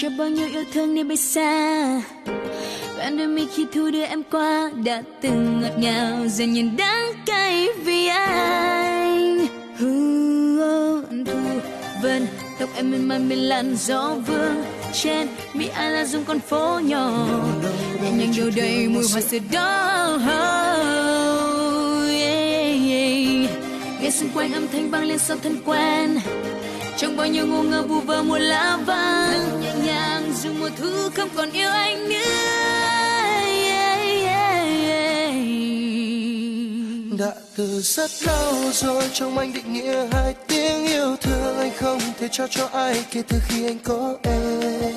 cho bao nhiêu yêu thương nên bay xa. Bạn đôi mi khi thu đưa em qua đã từng ngọt ngào, giờ nhìn đắng cay vì anh. Thu vần tóc em mềm mại bên làn gió vương, trên mi ai là dung con phố nhỏ, nhẹ nhàng đâu đầy mùi hoa sữa đỏ. Nghe xung quanh âm thanh vang lên sao thân quen, trong bao nhiêu ngu ngơ vu vơ mùa lá vàng, nhẹ nhàng dù mùa thu không còn yêu anh nữa. Đã từ rất lâu rồi trong anh định nghĩa hai tiếng yêu thương anh không thể trao cho ai kể từ khi anh có em.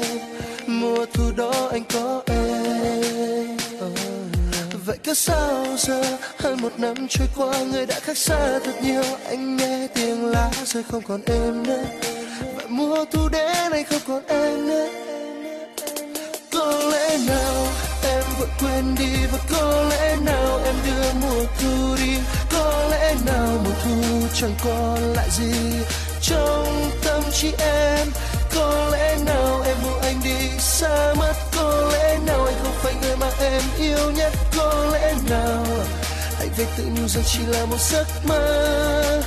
Mùa thu đó anh có em. Vậy cứ sao giờ hơn một năm trôi qua người đã khác xa thật nhiều, anh nghe tiếng lá rơi không còn em nữa. Vậy mùa thu đến anh không còn em nữa. Có lẽ nào em vội quên đi, và có lẽ nào em đưa mùa thu đi. Có lẽ nào mùa thu chẳng còn lại gì trong tâm trí em. Có lẽ nào em buông anh đi xa mất. Có lẽ nào anh không phải người mà em yêu nhất. Có lẽ nào anh phải tự nhủ rằng chỉ là một giấc mơ,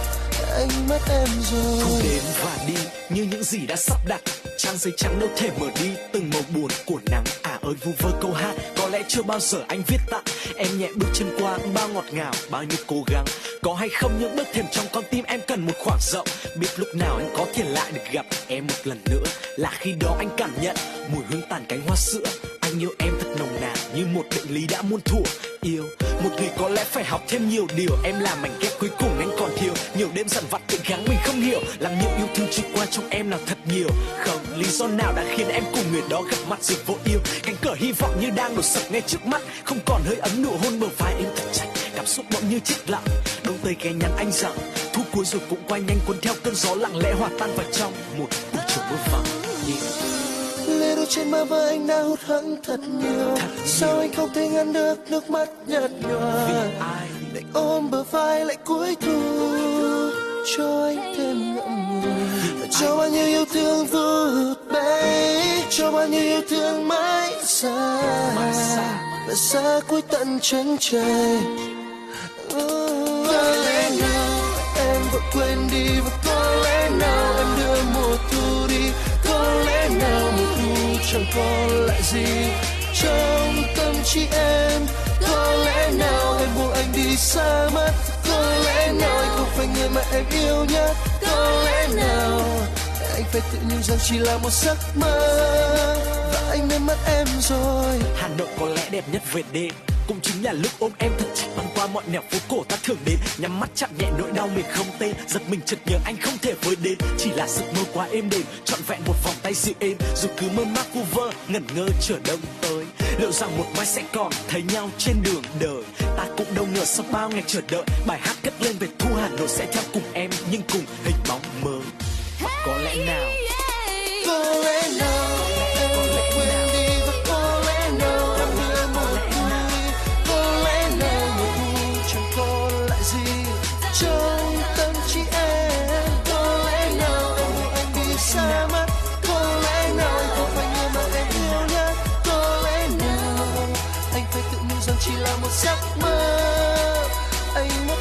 anh mất em rồi. Không đến và đi như những gì đã sắp đặt, trang giấy trắng đâu thể mở đi từng màu buồn của nắng. À ơi vu vơ câu hát có lẽ chưa bao giờ anh viết tặng em, nhẹ bước chân qua bao ngọt ngào bao nhiêu cố gắng. Có hay không những bước thềm trong con tim em cần một khoảng rộng, biết lúc nào anh có thể lại được gặp em một lần nữa, là khi đó anh cảm nhận mùi hương tàn cánh hoa sữa. Anh yêu em thật nồng nàn như một định lý đã muôn thuở. Yêu một người có lẽ phải học thêm nhiều điều, em là mảnh ghép cuối cùng anh còn thiếu. Nhiều đêm dằn vặt tự gắng mình không hiểu, làm nhiều yêu thương trôi qua trong em là thật nhiều. Không lý do nào đã khiến em cùng người đó gặp mặt rồi vô yêu. Cánh cửa hy vọng như đang đổ sập ngay trước mắt, không còn hơi ấm nụ hôn bờ vai em thật chặt. Cảm xúc bỗng như chết lặng, đông tây ghé nhắn anh rằng thu cuối rồi cũng quay nhanh, cuốn theo cơn gió lặng lẽ hòa tan vào trong một buổi chiều mưa vàng. Lê đôi trên má với anh đã hụt hẫng thật nhiều. Sao anh không thể ngăn được nước mắt nhạt nhòa, lại ôm bờ vai lại cuối thu cho anh thêm ngậm ngùi. Cho bao nhiêu yêu thương vụt bay, cho bao nhiêu yêu thương mãi xa, và xa cuối tận chân trời. Có lẽ nào em vội quên đi, và có lẽ nào em đưa mùa thu đi. Có lẽ nào mùa thu chẳng còn lại gì trong tâm trí em. Có lẽ nào em buông anh đi xa mất. Có lẽ nào anh không phải người mà em yêu nhất. Có lẽ nào anh phải tự nhủ rằng chỉ là một giấc mơ, và anh nên mất em rồi. Hà Nội có lẽ đẹp nhất về đêm, cũng chính là lúc ôm em thật chặt băng qua mọi nẻo phố cổ ta thường đến. Nhắm mắt chạm nhẹ nỗi đau mình không tên, giật mình chợt nhớ anh không thể với đến. Chỉ là giấc mơ quá êm đềm, trọn vẹn một vòng tay dịu êm. Dù cứ mơ mác vu vơ, ngẩn ngơ chờ đông tới, liệu rằng một mai sẽ còn thấy nhau trên đường đời. Ta cũng đâu ngờ sau bao ngày chờ đợi, bài hát cất lên về thu Hà Nội sẽ theo cùng em, nhưng cùng hình bóng mơ. Có lẽ nào, có lẽ nào em lại quên đi, và có lẽ nào em đưa mùa thu đi. Có lẽ nào mùa thu chẳng còn lại gì trong tâm trí em. Có lẽ nào em buông anh đi xa mất. Có lẽ nào anh không phải người mà em yêu nhất. Có lẽ nào anh phải tự nhủ rằng chỉ là một giấc mơ, anh mất